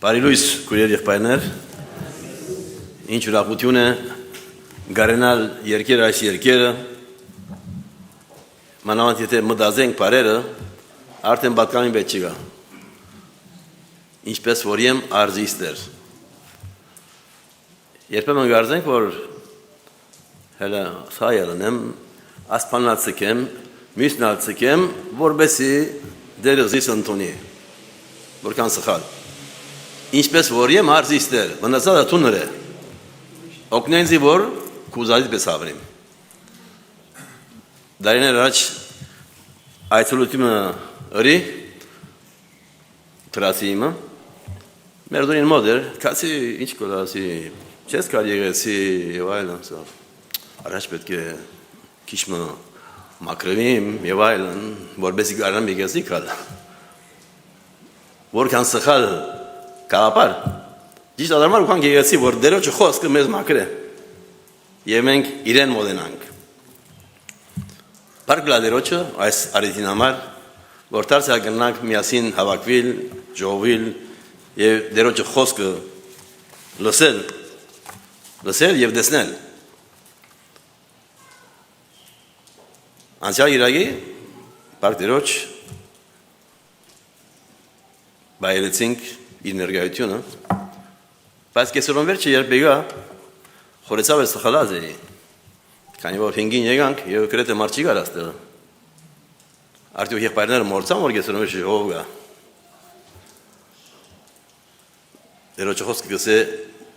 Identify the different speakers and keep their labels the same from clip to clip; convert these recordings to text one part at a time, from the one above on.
Speaker 1: Բարի լույս, քույրեր եղբայրներ, ինչ ուրախություն է գարենալ երկեր այս երկերը, մանավանդ եթե մտածենք բարերը, արդեն պատկանի պետք չկա, ինչպես որ եմ արզիստեր։ Երբեմն գարձենք, որ հելա սայելն եմ, ասպանալ ցկեմ, մյուսնալ ցկեմ, որբեսի դերզիս ընտունի, որքան սխալ։ Ինչպես որ եմ արզիստեր, մնացածը թուներ է, օգնենցի որ կուզալից պես հավրիմ։ Դարիներ առաջ այցելությունը ըրի, տրասի իմը, մեր դունին մոդ էր, կացի ինչ կոլասի, չես կար եղեցի և այլն, առաջ պետք է քիչմը մակրվիմ և այլն, որբեսի գարնամ եղեցի կալ, որքան սխալ կաղապար, ճիշտ ադարմար ուքան եղեցի, որ դերոչը խոսքը մեզ մակր է, և մենք իրեն մոդենանք։ Պարգլա դերոչը այս արիթին համար, որ տարսյա գնանք միասին հավակվիլ, ժողվիլ և դերոչը խոսքը լսել և դեսնել։ Անցյալ իրագի, պարկ դերոչ, բայելեցինք իր ներգայությունը, բայց կեսորոն վերջը երբ եկա, խորեցավ է սխալած էի, քանի որ հինգին եկանք և կրետ է մարդ չի գար աստեղը։ Արդյոք եղբայրները մորցան, որ կեսորոն վերջը ժողով գա։ Դերոչը խոսքը գսե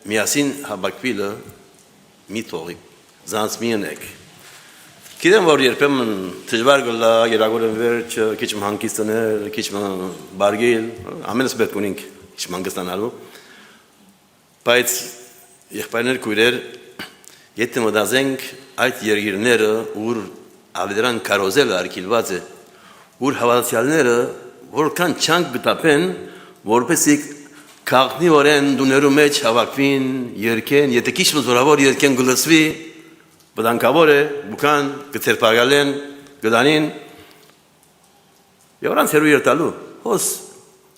Speaker 1: միասին հավակվիլը մի թողի, զանց մի ընեք։ Գիտեմ, որ երբեմն դժվար գլա, երագորեն վերջը, քիչ հանգիստներ, քիչ բարգիլ, ամենս պետք ունենք քիչ հանգստանալու։ Բայց եղբայրներ քույրեր, եթե մտածենք այդ երկիրները, ուր ավետարան կարոզելը արգելված է, ուր հավատացյալները որքան չանք գտապեն, որպեսզի քաղաքնիորեն դուներու մեջ հավաքվին, երգեն, եթե քիչ զորավոր երգեն գլսվի, վտանգավոր է, բուքան, գցերպագալեն, գդանին, և առանց հերու երտալու, հոս,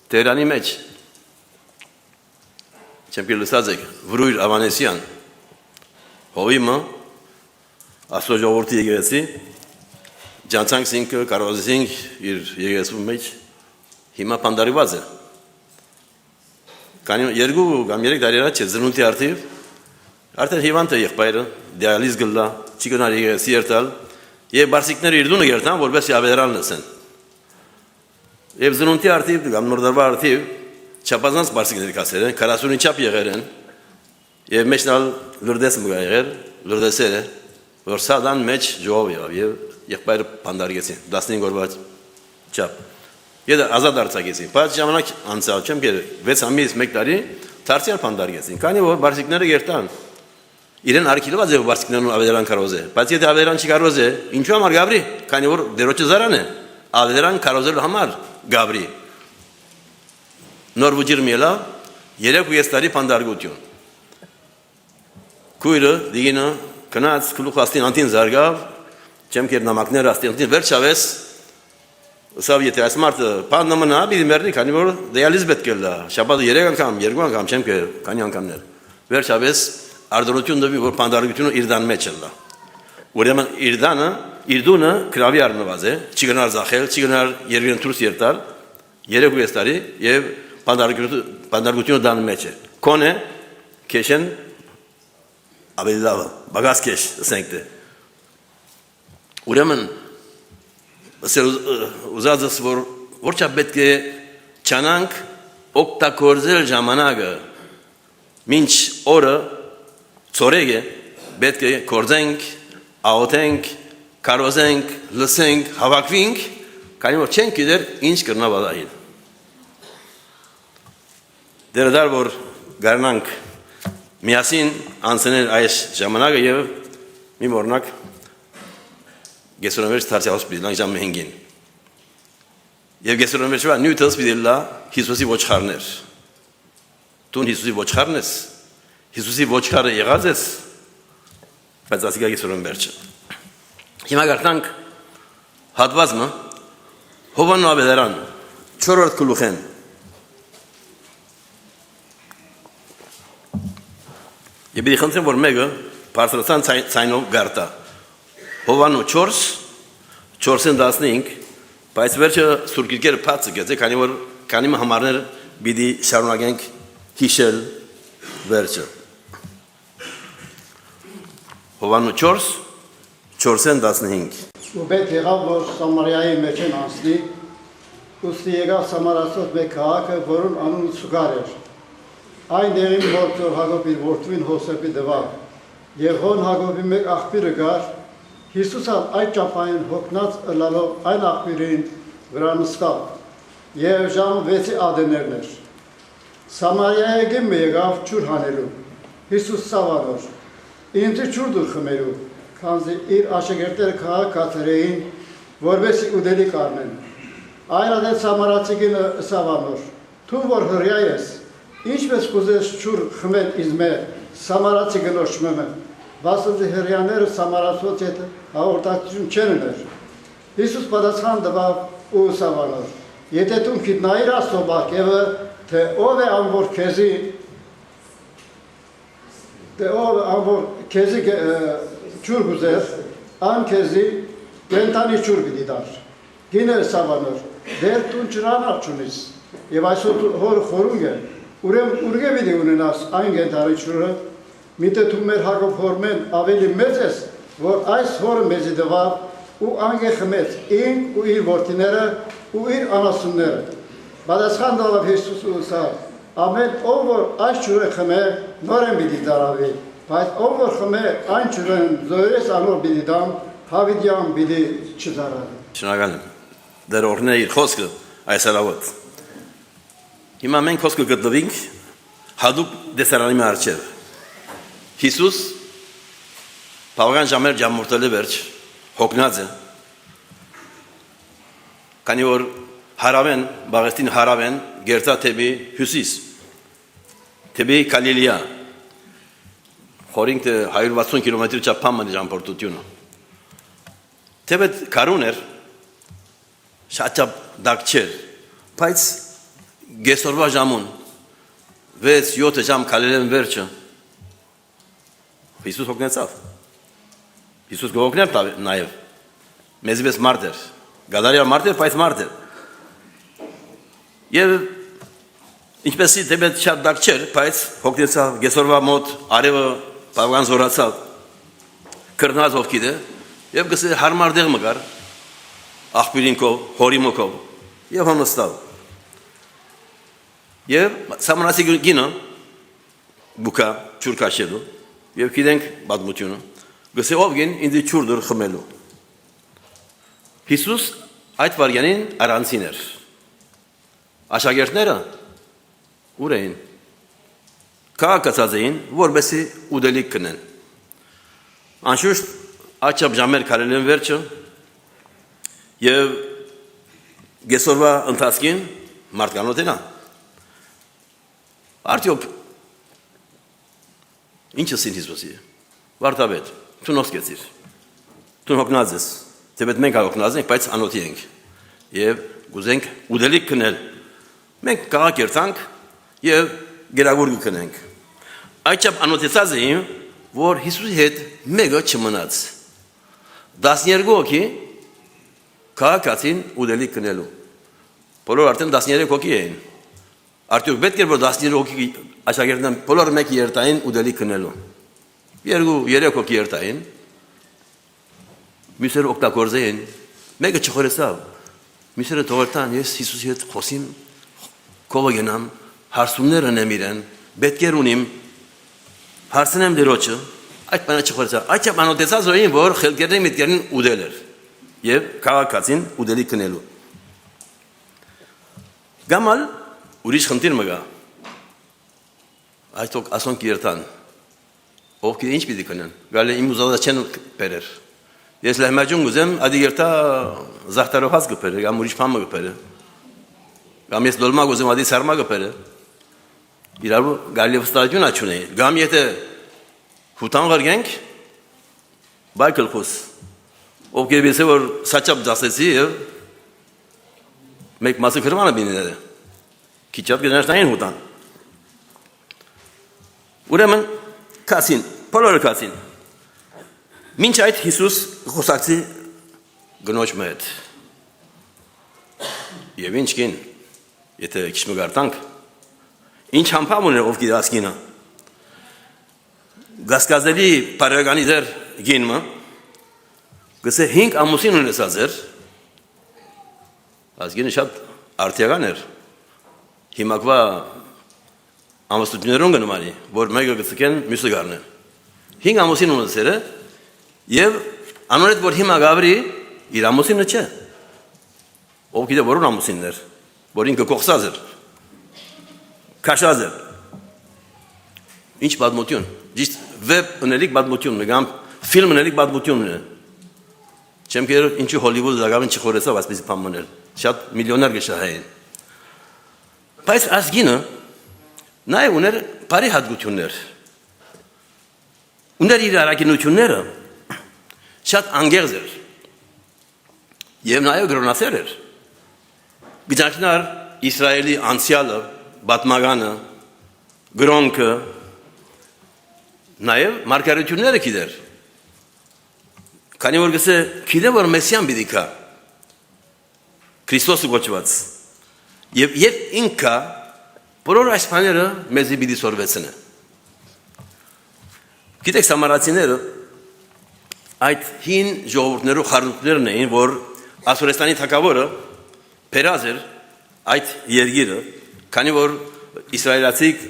Speaker 1: Տերանի մեջ, չեմ կիր լսած եք, Վրույր Ավանեսյան, հովիմը, աստո ժողորդի եկեղեցի, ջանցանք սինքը, կարոզինք իր եկեղեցու մեջ, հիմա պանդարիված է։ Երկու կամ երեք դարի առաջ է զնունտի արդիվ, արդեն հիվանդ է եղբայրը, դիալիզ գլլա, չի գնար եկեղեցի երտալ, և բարսիկները իր դունը երտան, որպես ավետարան լսեն։ Եվ զնունտի արդիվ, կամ նորդարվա արդիվ, չապազանց բարսիկների կասեր են, 40-ի չապ եղեր են, և մեջնալ լրդես մգա եղեր, լրդեսեր է, որ սադան մեջ ժողով եղավ, և եղբայրը պանդարգեցին, 15 օրվա չապ։ Եդը ազատ արձակեցին, բայց ժամանակ անցավ, չեմ կեր, 6 ամիս 1 տարի, թարցյալ պանդարգեցին, կանի որ բարսիկները երտան, իրեն արգելված է բարսիկներն ավետարան կարոզ է, բայց եթե ավետարան չի կարոզ է, ինչու համար գաբրի, քանի որ դերոչը զարան է, ավետարան կարոզելու համար գաբրի, նոր վուջիր միելա, 3 տարի պանդարգություն, քույրը, դիգինը, կնաց, կլուխ աստին անտին զարգավ, չեմ կեր նամակներ աստին անտին, վերջավես, Սավ եթե այս մարդը պանդը մնա, բիդի մերնի, քանի որ դեալիզ պետք է լա, շաբաթը 3 անգամ, 2 անգամ, չեմ կեր, քանի անգամներ, վերջավես արդոնություն դվի, որ պանդարգությունը իր դան մեջ լա, ուրեմն իր դունը կրավի արնված է, չի գնար զախել, չի գնար երկրին թուրս երտալ, 3 տարի և պանդարգությունը դան մեջ է, կոն է, կեշեն, ավելի լավը, բագաս կեշ, ասենք թե, ուրեմն ուզածս, որ որչա պետք է չանանք օգտագործել ժամանակը, մինչ օրը ծորեկ է, պետք է կործենք, աղոթենք, կարոզենք, լսենք, հավաքվինք, քանի որ չենք գիտեր ինչ կրնա վադահիլ։ Դերդար, որ գարնանք միասին անցնել այս ժամանակը և մի մորնակ Գեսորոն վերջ թարցյալ հոսպիդիլ, նանք ժամը հենգին։ Եվ գեսորոն վերջվա նույթը հոսպիդիլ լա Հիսուսի ոչխարներ։ Տուն Հիսուսի ոչխարն ես, Հիսուսի ոչխարը եղած ես, բայց ասիկա գեսորոն վերջը։ Հիմա գարտնանք հատվածը, հովանու ավետարան, չորորդ կլուխեն, Եվ պիտի խնդրեմ, որ մեկը բարձրացան ցայնով գարտա։ Հովանու 4, 4-15, բայց վերջը Սուրբ Գիրքերը բացը գեցե, քանի համարներ պիտի շարունակենք հիշել վերջը։ Հովանու 4, 4-15։
Speaker 2: Ու պետք եղավ, որ Սամարիայի մեջ են անցնի, ուստի եկավ Սամարացով մեկ քաղաքը, որուն անունը Սուգար էր։ Այն դեղին որ Հակոբ իր որդուին Հովսեփի տվավ, եւ հոն Հակոբի մեկ աղբյուրը գար, Հիսուսը այդ ճապային հոգնած ըլլալով այն աղբյուրին վրա նստավ, եւ ժամը 6-ի ադեներն էր։ Սամարիայի գիմը եկավ ջուր հանելու, Հիսուս սավանոր, ինձ ջուր դուր խմելու, քանզի իր աշակերտները քաղաք կացրեին, որովհետեւ ուդելի կառնեն։ Այն ադեն Սամարացի գինը սավանոր, դու որ հրյա ես, ինչպես կուզես ջուր խմել իզմե Սամարացի գնոջ մեմը, վասնզի հրյաները Սամարացոց հետ հաղորդակցություն չեն ուներ։ Հիսուս պատասխան տվավ ու սավանոր. Եթե դու գիտնայիր Աստծո բարգեւը, թե ով է անոր քեզի ջուր գուզեր, ան քեզի կենտանի ջուր պիտի տար։ Գինը սավանոր, դեր դու ջրանալ չունիս, եւ այսօր հոր խորունգ է, ուրեմն ուրգե պիտի ունենաս այն կենտանի ջուրը, միտը դու մեր Հակոբ հորմեն ավելի մեծ ես, որ այս հորը մեզի տվավ ու անգե խմեց ինք ու իր որդիները ու իր անասունները։ Պատասխան տալով Հիսուս ուսավ, ամեն ով որ այս ջուրը խմե, նորեն պիտի դարավի, բայց ով որ խմե այն ջուրն զոհերես անոր պիտի դամ, հավիտյան պիտի չդարավի։
Speaker 1: Շնորհակալ եմ։ Դեր օրհնե իր խոսքը այս հրավոտ։ Հիմա մենք խոսքը գտնվենք հadoop դեսարանի մարչև։ Հիսուս բավական ժամեր ժամորտել է վերջ, հոգնած է։ Քանի որ հարավեն, Բաղեստին հարավեն, գերտա թեպի հյուսիս, թեպի Գալիլեա, խորինք 160 կիլոմետր ճապամը ժամպորտությունը։ Թեպետ կարուն էր, շատ ճապ դակ չեր, բայց գեսորվա ժամուն, 6-7 ժամ կալելեն վերջը, Հիսուս հոգնեցավ։ Հիսուս գողոքներ նաև, մեզի պես մարդ էր, գադարյալ մարդ էր, բայց մարդ էր։ Եվ ինչպեսի թեպետ շատ դակ չեր, բայց հոգնեցավ, գեսորվա մոտ արևը բավական զորացավ, կրնած ովքիդ է, և գսե հարմար դեղ մգար, աղբյուրինքով, հորիմոքով, և հոնստավ։ Եվ Սամարացի գինը, բուկա, ջուր կաշելու, և գիտենք պատմությունը, գսե ով գին ինձի ջուր դուր խմելու։ Հիսուս այդ վարյանին առանցին էր։ Աշակերտները ուր էին։ Քաղաքացած էին, որպեսզի ուդելիք կնեն։ Անշուշտ աչափ ժամեր քարել են վերջը եւ գեսորվա ընթացքին մարդկանոց են։ Արդյոք ինչ ասին Հիսուսի։ Վարդապետ, դու նոսկեցիր։ Դու հոգնած ես։ Թեպետ մենք հոգնած ենք, բայց անոթի ենք։ Եվ գուզենք ուդելիք կնել։ Մենք քաղաք երթանք եւ գերագուրգ կնենք։ Այդչափ անոթեցած էին, որ Հիսուսի հետ մեկը չմնաց։ 12 հոգի քաղաքացին ուդելիք կնելու։ Բոլոր արդեն 13 հոգի էին։ Արդյոք պետք էր որ 13 հոգի աշակերտներն բոլորը մեկ երթային ուդելիք կնելու։ 2-3 հոգի երթային։ Մյուսերը օգտագործեին։ Մեկը չխորեցավ։ Մյուսերը թողերտան, ես Հիսուսի հետ խոսիմ, քովը գնամ, հարցումները նեմ իրեն, պետք էր ունիմ, հարցնեմ դերոջը, այդ բանը չխորեցավ։ Այդչափ անոթեցած էին, որ խելքերն միտքերին ուդել էր եւ քաղաքացին ուդելիք կնելու։ Գամալ ուրիշ խնդիր մգա։ Այսօք ասոնք երթան։ Ովքեր ինչ պիտի կնեն։ Գալի իմ ուզածը չեն բերեր։ Ես լահմաջուն գուզեմ, ադի երթա զախտարոհած գպերը, կամ ուրիշ բան գպերը։ Կամ ես դոլմա գուզեմ, ադի սարմա գպերը։ Իրարու գալի վստահություն աչունեի։ Կամ եթե հուտան վարգենք, բայկլ խոս։ Ովքեր բեսե որ սաչապ դասեցի եւ մեկ մասը քրմանը բիները։ Քիչապ գնաշտային հուտան։ Ուրեմն կասին, բոլորը կասին։ Մինչ այդ Հիսուս խոսակցի գնոջ մետ։ Եվ ինչ կին, եթե քիչ մգարտանք, ինչ համբավ ուներ ով գիտի ասկինը։ Գասկազելի պարագանի դեր գինմը, գսե 5 ամուսին ունեցած էր, ասկինը շատ արդիական էր, հիմակվա ամուսնություններուն գնումանի, որ մեկը գծկեն մյուսը գարնեն։ 5 ամուսին ունեցել է, և անորետ որ հիմա գավրի, իր ամուսինը չէ։ Ով գիտե որուն ամուսինն էր, որ ինքը կողսած էր, կաշած էր։ Ինչ պատմություն, ճիշտ վեբ ընելիք պատմությունն է, կամ ֆիլմ ընելիք պատմությունն է։ Չեմ կերել ինչու Հոլիվուդը դակավին չխորեցավ ասպիսի պամմնել, շատ միլիոներ գշահային։ Բայց ասգինը, նաև ուներ բարի հատկություններ, ուներ իր առաքինությունները, շատ անգեղծ էր, և նաև գրոնասեր էր, գճանքնար Իսրայելի անցյալը, բատմագանը, գրոնքը, նաև մարգարեությունները գիտեր, քանի որ գսե գիտե որ մեսիան պիտի գա, Քրիստոսը կոչված, և ինքը բոլոր այս բաները մեզի պիտի սորվեցնե։ Գիտեք սամարացիները այդ հին ժողովուրդներու խառնուրդներն էին, որ Ասորեստանի թագավորը փերած էր այդ երկիրը, քանի որ իսրայելացիք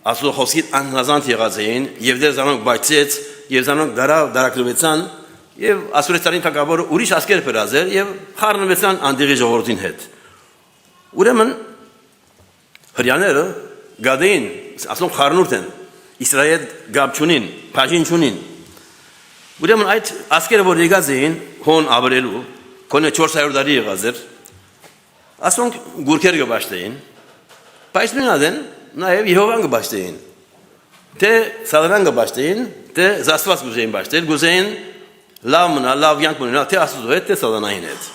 Speaker 1: Աստծո խոսքին անհնազանդ եղած էին, և դեր զանոնք բայցեց, և զանոնք դարակրվեցան, և Ասորեստանի թագավորը ուրիշ ասկեր փերած էր, և խառնվեցան անդեղի ժողովրդին հետ։ Ուրեմն հրյաները գադեին, ասոնք խառնուրդ են, Իսրայել գապ չունին, բաժին չունին։ Ուրեմն այդ ասկերը, որ եկած էին հոն ավրելու, քոնե 400 տարի եղած էր, ասոնք գուրքեր գբաշտեին, բայց նույնադեն նաև Եհովան գբաշտեին, թե սատանան գբաշտեին, թե Աստված գուզեին բաշտել, գուզեին լավ մնա, լավ յանք մնա, թե Աստծո հետ, թե սատանային հետ։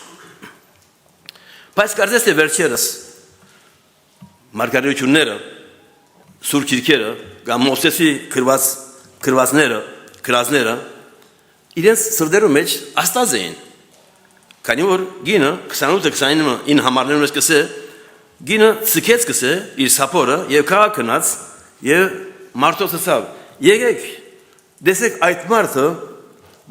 Speaker 1: Բայց կարծես թե վերջերս մարգարեությունները, Սուրբ Քիրքերը, կամ Մովսեսի քրվածները, իրենց սրտերու մեջ աստած էին։ Քանի որ գինը 28-29 համարներում ես կսե, գինը ցկեց կսե իր սապորը եւ քաղաք գնաց եւ մարդոց ասավ. «Եկեք, դեսեք այդ մարդը,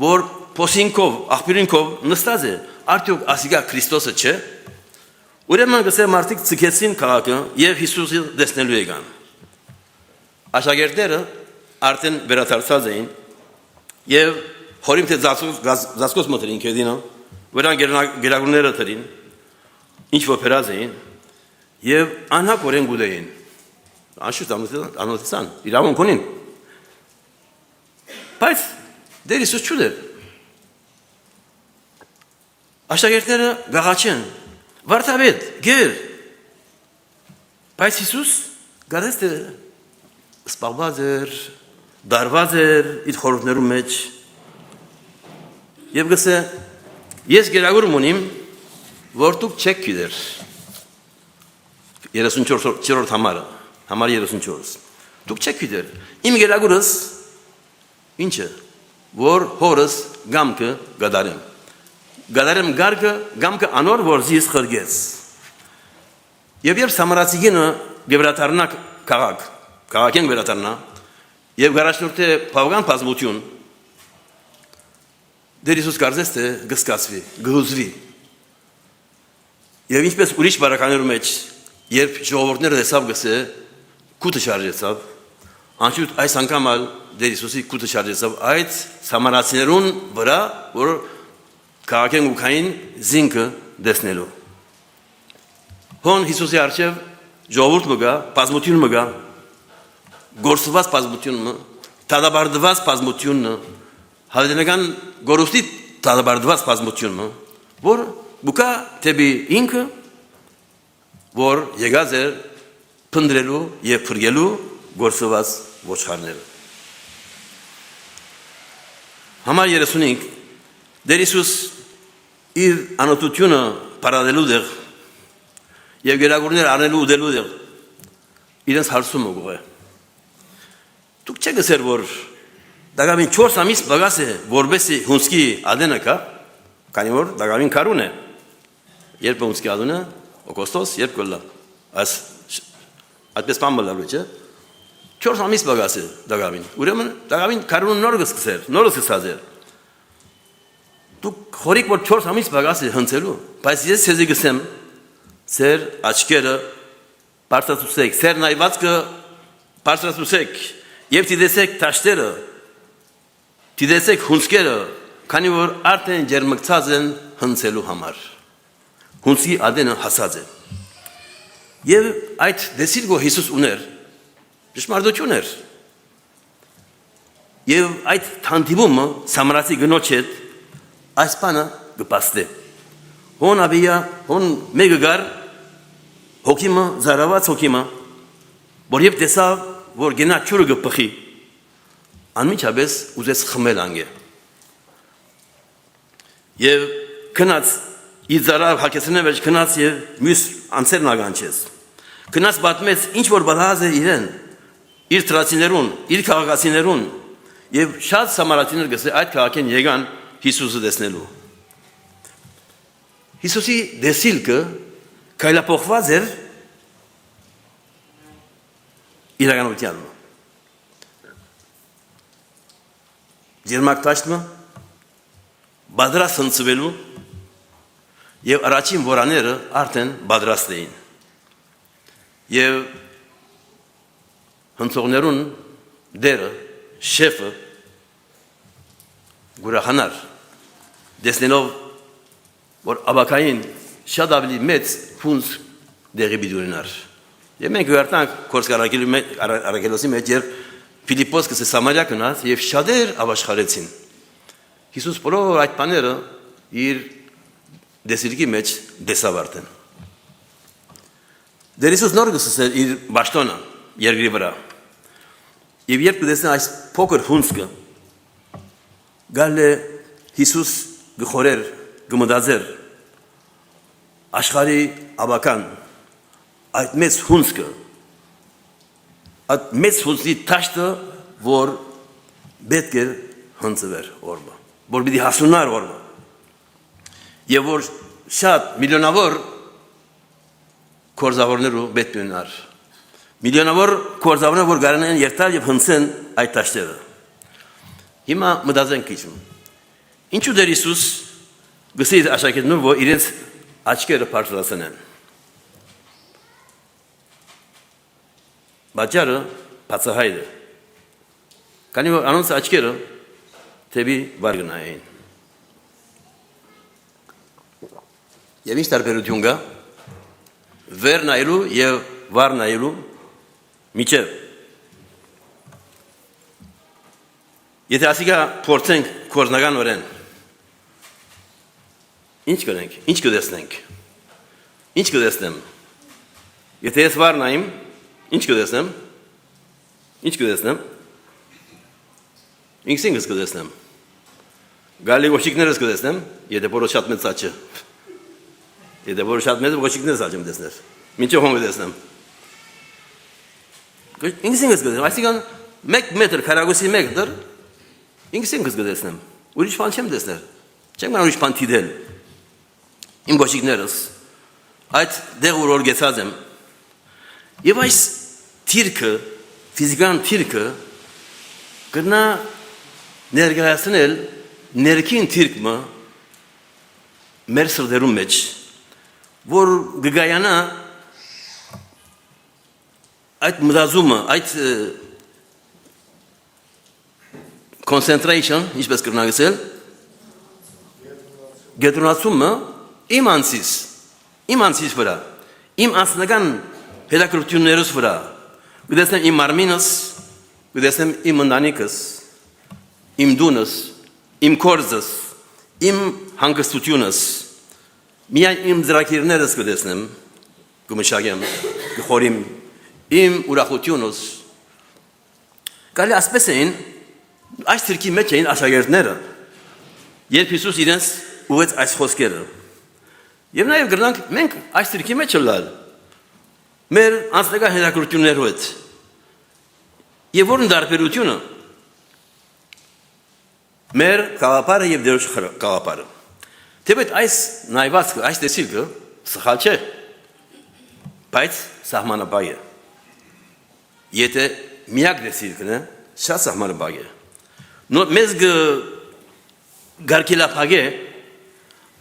Speaker 1: որ փոսինքով, աղբյուրինքով նստած է, արդյոք ասիկա Քրիստոսը չէ»։ Ուրեմն կսե մարդիկ ցկեցին քաղաքը եւ Հիսուսը տեսնելու եկան։ Աշակերտները արդեն վերադարձած էին եւ հորիմ թե զասկոս մոտրին կեդինը, վրան գերագունները թրին, ինչ որ փերած էին եւ անհապորեն գուդեին։ Անշուշտ անոթեցան, իրավունք ունին։ Բայց դեր Հիսուս չուներ։ Աշակերտները գաղաչեն, վարդապետ, գեր։ Բայց Հիսուս գարես թե սպաղված էր, դարված էր իր խորհուրդներու մեջ եւ գսե ես գերագուրմ ունիմ, որ դուք չեք գիտեր 34-րդ համարը, համար 34, դուք չեք գիտեր, իմ գերագուրս ինչ է, որ հորս գամքը գադարեմ գարկը գամքը անոր, որ զիս խրգեց եւ երբ սամարացիգինը գևրատարնա քաղաքեն վերադառնա եւ գարաշնորհը բավական բազմություն դեր Հիսուս կարծես թե գսկացվի, գհուզվի եւ ինչպես ուրիշ բարականերու մեջ երբ ժողովուրդները տեսավ գսե կուտը շարժեցավ անշուտ այս անգամ ալ դեր Հիսուսի կուտը շարժեցավ այդ սամարացիներուն վրա որ քաղաքեն ուքային զինքը դեսնելու հոն Հիսուսի արչեւ ժողովուրդ մգա, բազմություն մգա գործված բազմությունը, տադաբարդված բազմությունը, հավիտենական գորուստի տադաբարդված բազմությունը, որ բուկա թեպի ինքը, որ եկած էր փնտրելու եւ փրկելու գործված ոչխարները։ Համար 35 դեր Հիսուս իր անօթությունը paralelu դեղ եւ գերագուրներ անելու ուդելու դեղ իրենց հարցում ուղղե Դուք չեք ասել որ Դակավին 4 ամիս բաղաս է, որբեսի հունսկի ադենը կա, քանի որ դակավին կարուն է։ Երբ հունսկի ադունը, օգոստոս, երբ կլա։ Այդպես բան մլալու չէ։ 4 ամիս բաղաս է դակավին։ Ուրեմն դակավին կարուն նոր սկսած էր։ Դուք խորիկ որ 4 ամիս բաղաս է հնցելու, բայց ես ցեզի գսեմ, ծեր աչքերը բարձրացուցեք, ծեր նայվածքը բարձրացուցեք, եւ դիտեցեք տաշտերը, դիտեցեք հունսկերը, քանի որ արդեն ջերմկցած են հնցելու համար։ Հունսի ադենը հասած է։ Եվ այդ դեսիլգո Հիսուս ուներ, ճշմարտություն էր։ Եվ այդ թանդիվումը սամարացի գնոջ հետ այս բանը գպաստե։ Հոն ավիա, հոն մեկը գար, հոգիմը, զարաված հոգիմը, որ եվ տեսավ, որ գենա չուրը գպխի, անմիջապես ուզեց խմել անգե։ Եվ կնաց, իր զարավ հակեսնե վերջ կնաց և մյուս անցերն ագանչեց։ Կնաց բատմեց ինչ որ բադահազ է իրեն, իր տրացիներուն, իր քաղաքացիներուն, և շատ սամարատիներ գսե այդ քաղաքեն եկան Հիսուսը տեսնելու։ Հիսուսի դեսիլքը քայլափոխված էր իրականության։ Ջերմակ տաշտը բادرաստ հնցվելու եւ առաջին որաները արդեն բادرաստ էին։ Եվ հնցողներուն դերը, շեֆը գուրախանար, դեսնելով, որ աբակային շատ ավելի մեծ հունց դեղի բիդուրինար։ Եվ մենք գարտանք կորսկ արագելոսի մեջ, երբ Ֆիլիպոս կսե Սամարիա կնաց և շատեր ավաշխարեցին։ Հիսուս բոլոր այդ բաները իր դեսիլքի մեջ դեսավ արդեն։ Դեր Հիսուս նոր կսսեր իր բաշտոնը երկրի վրա։ Եվ երբ կտեսնեն այս փոքր հունցքը, գալ է Հիսուս գխորեր, գմդածեր, աշխարհի աբական, այդ մեծ հունցքը, այդ մեծ հունցի տաշտը, որ պետք էր հնցվեր օրվա, որ պիտի հասունար օրվա, եւ որ շատ միլիոնավոր կորզավորներու պետք ունար, միլիոնավոր կորզավորներ, որ գարան են երթալ եւ հնցեն այդ տաշտերը։ Հիմա մտածենք քիչ։ Ինչու դեր Հիսուս գսի աշակերտներուն, որ իրենց աչքերը բարձրացնեն։ Բաճարը բացահայտ է։ Քանի որ անոնց աչքերը թեպի վար գնային։ Եվ ինչ տարբերություն կա վեր նայելու եւ վար նայելու միջև։ Եթե ասիկա փորձենք կորզնական օրեն, ինչ կնենք, ինչ կտեսնենք, ինչ կտեսնեմ։ Եթե ես վար նայեմ, ինչ կտեսնեմ, ինչ կտեսնեմ, ինքսինքս կտեսնեմ, գալի ոչիկներս կտեսնեմ, եթե որը շատ մեծ աչը, եթե որը շատ մեծ ոչիկներս աչեմ տեսներ, մինչև հոն կտեսնեմ, ինքսինքս կտեսնեմ, այսինքն մեկ մետր, քառակուսի մետր, ինքսինքս կտեսնեմ, ուրիշ բան չեմ տեսներ, չեմ կարող ուրիշ բան թիդել, իմ ոչիկներս, այդ դեղ որ գեցած եմ, եւ այս թիրքը, ֆիզիկան թիրքը կնա ներկայացնել ներքին թիրքը մեր սրտերում մեջ, որ գգայանա այդ մտածումը, այդ concentration, ինչպես կրնա գսել, գետրոնացումը իմ անցիս վրա, իմ անձնական հետաքրքրություններս վրա, կտեսնեմ իմ մարմինս, կտեսնեմ իմ ընտանիքս, իմ դունս, իմ կորձս, իմ հանգստությունս, միայն իմ ծրագիրներս կտեսնեմ, կմշակեմ, կխորիմ, իմ ուրախությունս։ Կարելի ասպես էին, այս թիրքի մեջ էին աշակերտները, երբ Հիսուս իրենց ուղեց այս խոսքերը։ Եվ նաև գրնանք մենք այս թիրքի մեջ լալ, մեր անձնական հետաքրքրություններով հետ։ Եվ որն դարբերությունը, մեր գաղափարը եւ դերոջ գաղափարը։ Թեպետ այս նայվածքը, այս տեսիլքը սխալ չէ, բայց սահմանապահ է։ Եթե միակ տեսիլքն է, շատ սահմանապահ է։ Մեզ գարկելապահ է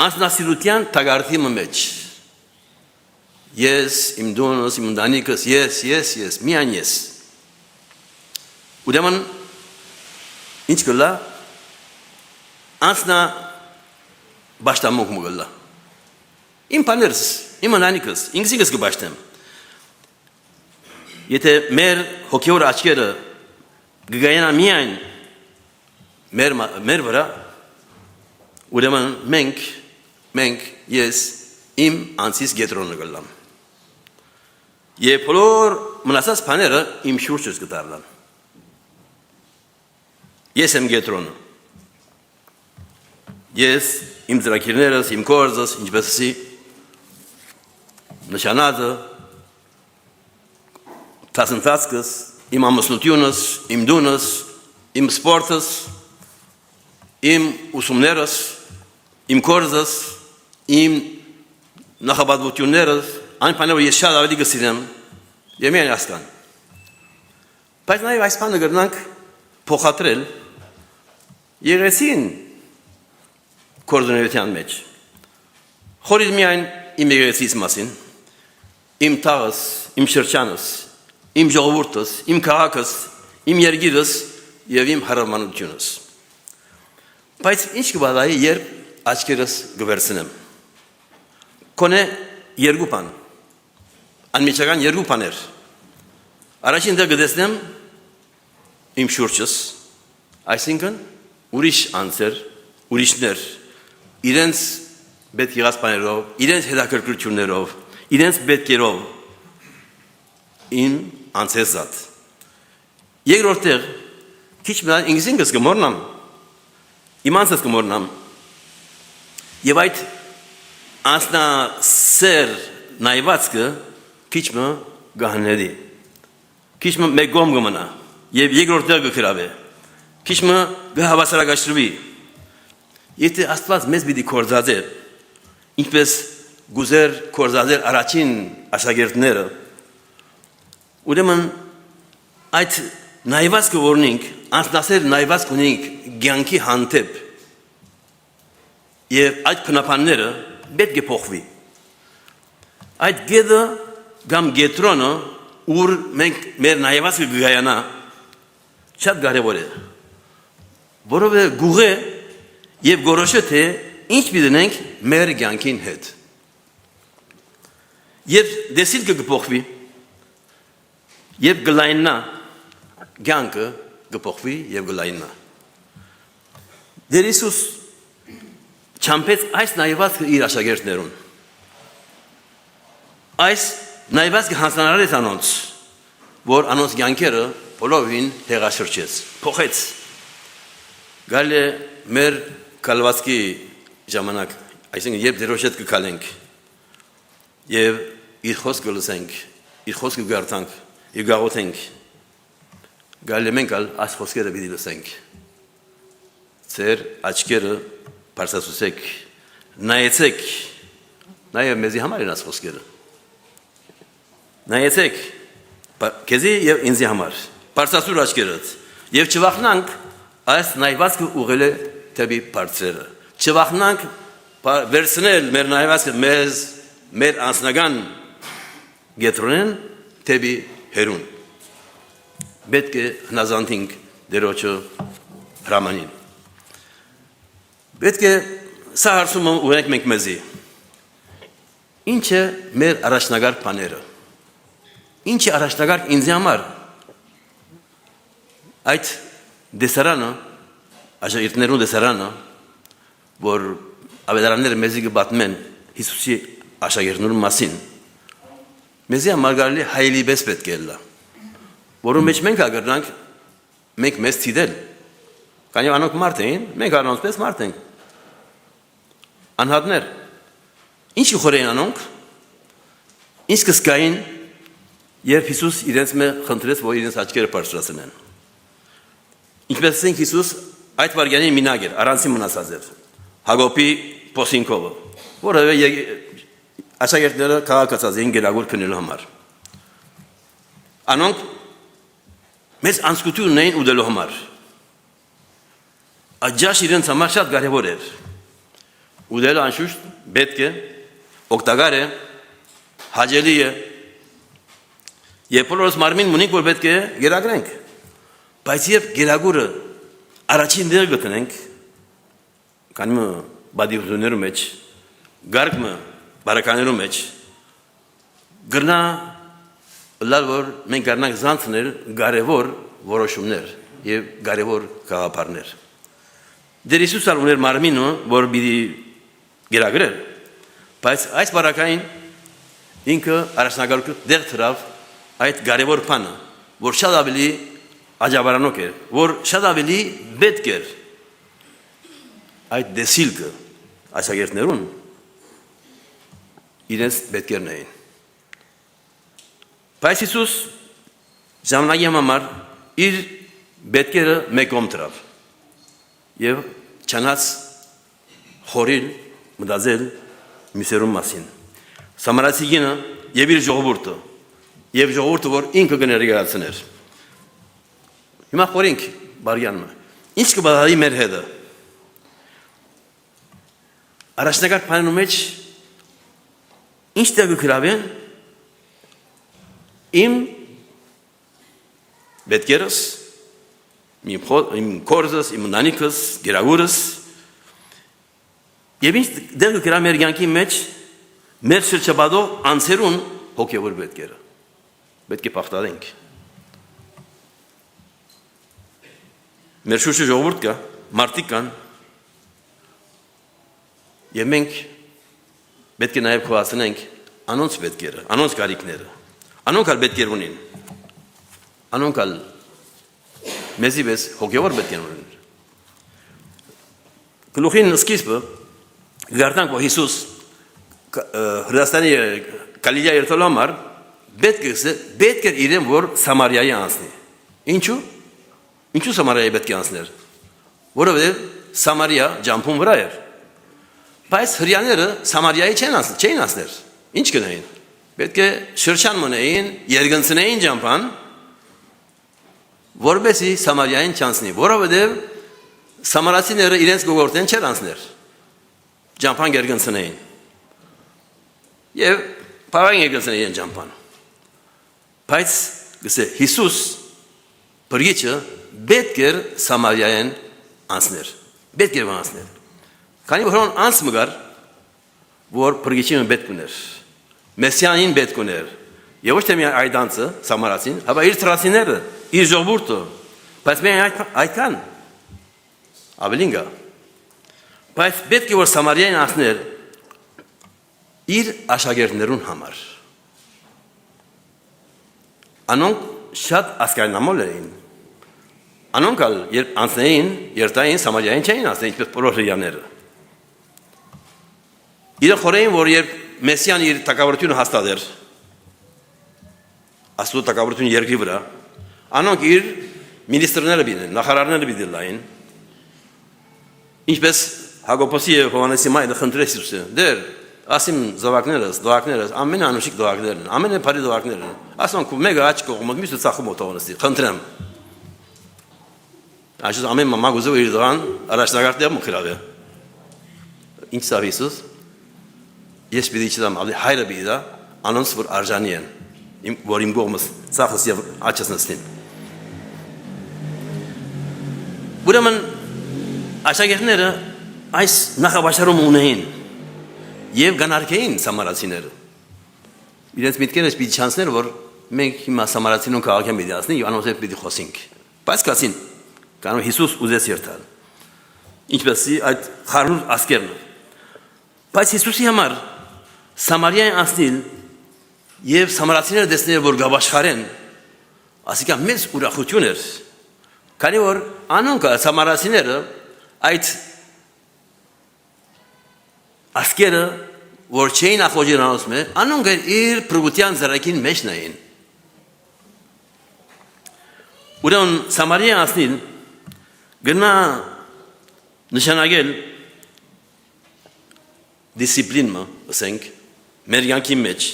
Speaker 1: անձնասիրության տագարտի մեջ։ Ես, իմ դոնս, իմ ընտանիքս, ես, միայն ես։ Ուրեմն ինչ կլա անձնա բաշտամունք մգլա։ Իմ բաներս, իմ ընտանիքս, ինքս կբաշտեմ։ Եթե մեր հոգևոր աչքերը կգայանա միայն մեր վրա, ուրեմն մենք ես իմ անձիս գետրոնը կլամ։ Եվ բոլոր մնացած բաները իմ շուրջս կդառնան։ Ես եմ գետրոնը։ Ես իմ ծրագիրներս, իմ գործս, ինչպեսի նշանածը, դասընթացս, իմ ամուսնությունս, իմ դունս, իմ սպորտս, իմ ուսումներս, իմ գործս, իմ նախապատվություններս, այն բաները ես շատ ավելի կսիրեմ եւ միայն ասկան։ Բայց նաեւ այս բանը կրնանք փոխադրել եղեցին կորձունեության մեջ։ Խորից միայն իմ եղեցից մասին, իմ տաղս, իմ շրջանս, իմ ժողովուրդս, իմ քաղաքս, իմ երկիրս եւ իմ հարևանությունս։ Բայց ինչ կբադայի, երբ աչքերս կվերցնեմ։ Կոնե երկու բան, անմիջական երկու բաներ։ Առաջին դե կտեսնեմ իմ շուրջս, այսինքն ուրիշ անձեր, ուրիշներ, իրենց պետք եղած բաներով, իրենց հետաքրքրություններով, իրենց պետքերով իմ անձես զատ։ Երկրորդ տեղ, քիչ մնալ ինքս կմոռնամ, իմ անձս կմոռնամ, եւ այդ անձնասեր նայվածքը քիչ մը գահների, քիչ մը մեկ կողմ կմնա, եւ երկրորդ տեղ կգրավե, քիչ մը կհավասարակշռվի։ Եթե Աստված մեզ պիտի կործածե, ինչպես գուզեր կործածել առաջին աշակերտները, ուրեմն այդ նայվածքը որնենք, անձնասեր նայվածք ունենք կյանքի հանդեպ, եւ այդ փնապանները պետք է փոխվի։ Այդ գեդը կամ գետրոնը, ուր մենք մեր նայվածքը կգայանա, շատ կարևոր է, որովհետև գուղ է եւ գորոշը թե ինչ պիտենք մեր կյանքին հետ։ Երբ դեսիլքը կփոխվի, երբ կլայնա, կյանքը կփոխվի եւ կլայնա։ Դեր Հիսուս չամփեց այս նայվածքը իր աշակերտներուն։ Այս նայվածքը հանձնարարեց անոնց, որ անոնց կյանքերը բոլորին հեղաշրջեց, փոխեց։ Գալ է մեր կալվածքի ժամանակ, այսինքն երբ դերոջ հետ կգալենք եւ իր խոսքը լսենք, իր խոսքը գարտանք, եւ գաղութենք, գալ է մենք այս խոսքերը պիտի լսենք։ Ձեր աչքերը բարձրացուցեք, նայեցեք, նաեւ մեզի համար են այս խոսքերը։ Նայեցեք, քեզի եւ ինձի համար, բարձրացուր աչքերդ, եւ չվախնանք այս նայվածքը ուղղել է դեպի բարձրերը։ Չվախնանք վերցնել մեր նայվածքը մեր անձնական գետրոնեն դեպի հերուն։ Պետք է հնազանդենք դերոջը հրամանին։ Պետք է սա հարցումը ունենք մենք մեզի։ Ինչ է մեր առաջնագար բաները։ Ինչ է առաջնագար ինձ համար։ Այդ դեսարանը, աշակերտներուն դեսարանը, որ ավետարանները մեզի կբատմեն Հիսուսի աշակերտներուն մասին, մեզի համար գարելի հայելի բես պետք է լա, որում մեջ մենք ագրնանք, մենք մեզ թիդել, կանև անոնք մարդ էին, մենք անոնց պես մարդ ենք, անհատներ, ինչ կխորեին անոնք, ինչ կսկային, երբ Հիսուս իրենց մե խնդրեց, որ իրենց աչքերը բարձրացնեն։ Ինչպես ենք Հիսուս այդ վարգյանի մինակ էր, առանցին մնացած էր, Հակոբի Պոսինկովը, որը աշակերտները քաղաքացած էին գերագույն քննելու համար։ Անոնք մեծ անցկություն ունեին ուտելու համար։ Աջաշ իրենց համար շատ կարևոր էր։ Ուտելը անշուշտ պետք է, օգտակար է, հաճելի է, եւ բոլորս մարմին ունենք, որ պետք է գերագրենք։ Բայց երբ գերագուրը առաջին դեր գտնենք, կանում բադիուզներու մեջ, գարկմը բարականերու մեջ, գրնա լալ որ մենք գարնանք զանցնել կարևոր որոշումներ եւ կարևոր գաղափարներ։ Դեր Հիսուսը ուներ մարմինը, որ պիտի գերագրեր, բայց այս բարակային ինքը առաջնագարկում դեր թրավ այդ կարևոր բանը, որ շատ ավելի աջաբարանոք էր, որ շատ ավելի պետք էր այդ դեսիլկը աշակերտներուն իրենց պետքերն էին։ Բայց Հիսուս ժամանակի համար իր պետքերը մեկում դրավ եւ չանաց խորին մտածել մյուսերուն մասին։ Սամարացի կինը եւ իր ժողովուրդը, որ ինքը կներկայացներ։ Հիմա խորինք բարյանը։ Ինչ կբադալի մեր հետը։ Առաջնակարգ բանու մեջ ինչ տեղ կգրավեն իմ պետքերս, իմ կորզս, իմ ընտանիքս, գերագուրս եւ ինչ տեղ կգրավ մեր կյանքի մեջ մեր շրջապատող անձերուն հոգևոր պետքերը։ Պետք է պարտադենք։ Մեր շուրջը ժողովուրդ կա, մարդիկ կան եւ մենք պետք է նաև խոհացնենք անոնց պետքերը, անոնց կարիքները, անոնք ալ պետքեր ունին, անոնք ալ մեզի պես հոգևոր պետքեր ունին։ Գլուխին սկիզբը գարտանք, որ Հիսուս Հրեստանի Գալիլեա երթալու համար պետք է իրեն, որ Սամարիայի անցնի։ Ինչու Սամարիայի պետք է անցներ, որովհետև Սամարիա ջամփուն վրա էր։ Բայց հրեաները Սամարիայի չէին անցներ։ Ինչ կնային։ Պետք է շրջան մնային, երկնցնեին ջամփան, որպեսզի Սամարիային չանցնի, որովհետև Սամարացիները իրենց գողորտեն չեր անցներ։ Ջամփան երկնցնեին։ Եվ բավական երկնցնեին ջամփան։ Բայց գսե Հիսուս բրիչը պետք էր Սամարիային անցներ։ Պետք էր անցներ։ Քանի որ հոն անց մգար, որ բրիչին պետք ուներ։ Մեսիանին պետք ուներ։ Եվ ոչ թե միայն այդ անձը Սամարացին, ապա իր թրացիները, իր ժողովուրդը, բայց մենք այդքան ավելին գա։ Բայց պետք է որ Սամարիային անցներ իր աշակերտներուն համար։ Անոնք շատ ասկայնամոլ էին։ Անոնք ալ երբ անցնեին, երթային Սամարիային չէին անցնեին, ինչպես բոլոր հրեաները։ Իրենք խորեին, որ երբ Մեսիան իր թագավորությունը հաստատեր, Աստծո թագավորությունը երկրի վրա, անոնք իր մինիստրները բինեն, նախարարները բիդել լային, ինչպես Հակոբոսի եւ Հովանեսի մայրը խնդրեց Հիսուսը, դեր ասիմ զավակներս, ամեն անուշիկ զավակներն, ամեն բարի զավակներն, ասոնք մեկը աչ կողմը, մյուսը ցախում օտողնստի, խնդրեմ։ Այսպես ամեն մամա գուզով իր դրան առաջնագարտը մխրավե։ Ինչ սա Հիսուս։ Ես պիտի չդամ, հայրը պիտի դա, անոնց որ արժանի են, որ իմ կողմս ցախս եւ աչս նստին։ Ուրեմն աշակերտները այս նախաբաշարում ունեին եւ գանարկեին Սամարացիները։ Իրենց միտքերս պիտի չանցներ, որ մենք հիմա Սամարացինուն քաղաքին պիտի ասնի եւ անոնց հետ պիտի խոսենք։ Բայց կասին, կանոն Հիսուս ուզեց երթալ։ Ինչպեսի այդ խառնուրդ ասկերն։ Բայց Հիսուսի համար Սամարիային անցնել եւ Սամարացիները տեսնել, որ գաբաշխարեն, ասիկա մեծ ուրախություն էր։ Քանի որ անոնք Սամարացիները այդ ասկերը, որ չէին ախոջին անոսում է, անոնք իր պրգության զրակին մեջն էին։ Ուրեմն Սամարիային անցնել գնա նշանակել դիսցիպլինը, ասենք, մեր յանքի մեջ,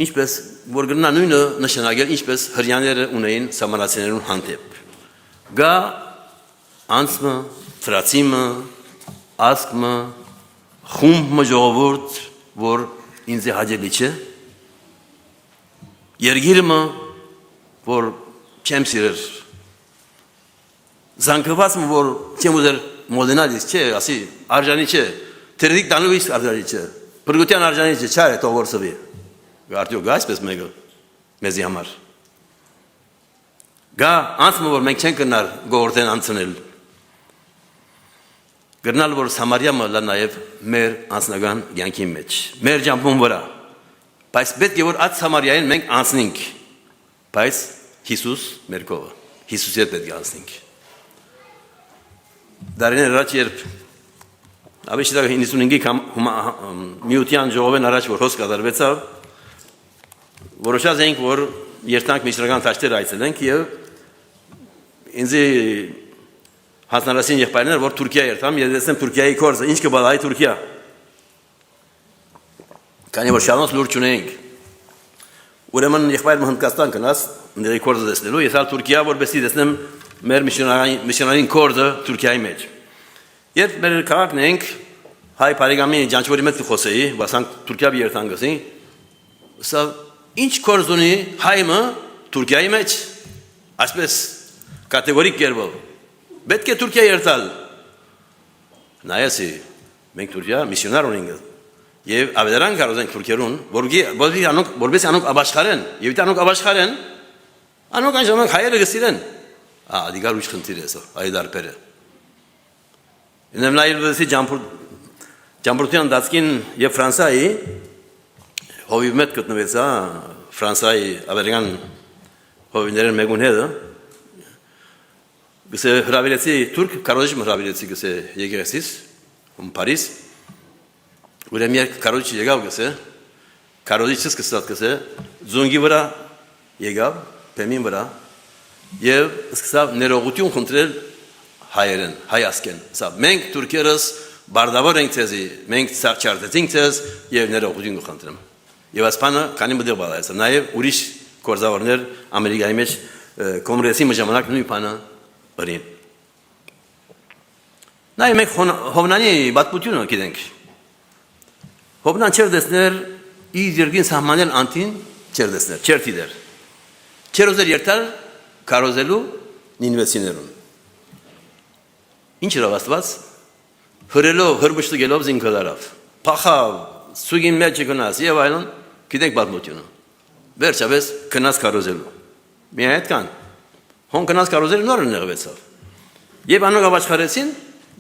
Speaker 1: ինչպես որ գնա նույնը նշանակել, ինչպես հրյաները ունեին սամարացիներուն հանդեպ։ Գա անցմը, ծրացիմը, ասկմը, խումբը ժողովուրդ, որ ինձ է հաջելի չէ, երգիրմը, որ չեմ սիրեր, զանգվածմը, որ չեմ ուզեր մոդենալիս չէ, ասի, արժանի չէ, թերդիկ տանուվիս արժանի չէ, պրգության արժանի չէ, չար է տողորսվի, արդյոք գա այսպես մեկը, մեզի համար, գա անցմը, որ մենք չեն կնար գողորդեն անցնել, գրնալ, որ Սամարիամը լա նաև մեր անցնական յանքի մեջ, մեր ջամփուն վրա, բայց պետք է որ այդ Սամարիային մենք անցնենք, բայց Հիսուս մեր կողը, Հիսուսի հետ պետք է անցնենք։ Դարիներ առաջ երբ Աբիշտա 95-ի միության ժողովեն առաջ որ հոս կատարվեցավ, որոշած էինք, որ երթանք միջնական թաշտեր այցելենք եւ ինձ հասնարասին եղբայրներ, որ Թուրքիա երթամ, ես տեսնեմ Թուրքիայի կորզը, ինչ կբալայի Թուրքիա։ Քանի որ շանոց լուրջ ունենք։ Ուրեմն եղբայրը Հնդկաստան գնաց, նրա կորզը տեսնելու, ես ալ Թուրքիա, որպեսզի տեսնեմ մեր միսիոնարին կորզը Թուրքիայի մեջ։ Երբ մեր քաղաքն ենք, հայ բարեկամի ջանչորի մեջ խոսեի, բասանք Թուրքիա երթան գսի, սա ինչ կորզ ունի հայմը Թուրքիայի մեջ, այսպես կատեգորիկ կերպով։ Պետք է Թուրքիա երթալ։ Նայեցի, մենք Թուրքիա միսիոնար ունենք։ Եվ ավետարան կարող ենք Թուրքերուն, որպես անոնք աբաշխարեն, եւ դրանք աբաշխարեն, անոնք այն ժամանակ հայերը գսիրեն։ Դիգար ուշ խնդիր է սա, այ դարբերը։ Ինեմ լայրվեցի Ջամբուրտյան դասկին եւ Ֆրանսայի հովիվ մետ գտնվեցա Ֆրանսայի ավերգան հովիվներն մեկուն հետը։ Գսե հրավիրեցի թուրք կարոջի հրավիրեցի գսե եկեղեցիս, Փարիզ։ Ուրեմն երբ կարոջի եկավ գսե, կարոջիցս սկսած գսե, զոնգի վրա եկավ, փեմին վրա, եւ սկսավ ներողություն խնդրել հայերեն, հայասկեն։ Սա մենք թուրքերս բարդավոր ենք ցեզի, մենք սարճարտեցինք ցեզ եւ ներողություն կխնդրեմ։ Եվ ասպանը քանի մտեղ բալայեցա, նաեւ ուրիշ կորզավորներ Ամերիկայի մեջ կոնգրեսի ժամանակ նույն բանը բրին։ Նաեւ մենք Հովնանի բացությունը գիտենք։ Հովնան չեր դեսներ իր երկին սահմանել անտին չեր դեսներ, չեր դիդեր։ Չեր ուզեր երթալ կարոզելու նինվեցիներուն։ Ինչ էր Աստված հրելով, հրբշտը գելով զինքդարավ։ Փախավ, սուգին մեջ գնաց եւ այլն, գիտենք բացությունը։ Վերջապես գնաց կարոզելու։ Մի այդ կան։ Հոն գնաց կարոզելու նորը նեղվեցավ։ Եվ անոնք ապաշխարեցին,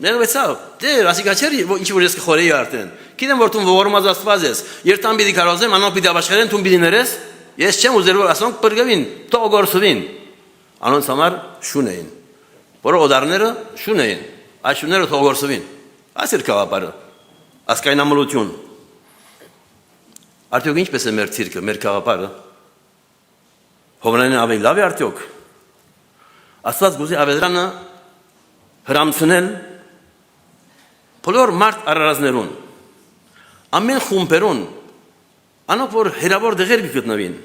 Speaker 1: նեղվեցավ։ Դեր, ասիկա չեր, ինչ որ ես կխորեի արդեն։ Գիտեմ որ դու ողորմած Աստված ես։ Երթան պիտի կարոզեմ, անոնք պիտի ապաշխարեն, դու պիտի ներես։ Ես չեմ ուզել որ ասոնք բրգավին, տողորսվին։ Անոնց համար շուն էին։ Որը օդարները շուն էին։ Այս շունները տողորսվին։ Այս էր կաղապարը։ Ասկայնամոլություն։ Արդյոք ինչպես է մեր ցիրկը, մեր կաղապարը։ Հովնանին ավելի լավ է արդյոք։ Աստված գուզի ավետարանը հրամցնել բոլոր մարդ արարածներուն, ամեն խումբերուն, անոնք որ հերավոր դեղեր կգտնվին,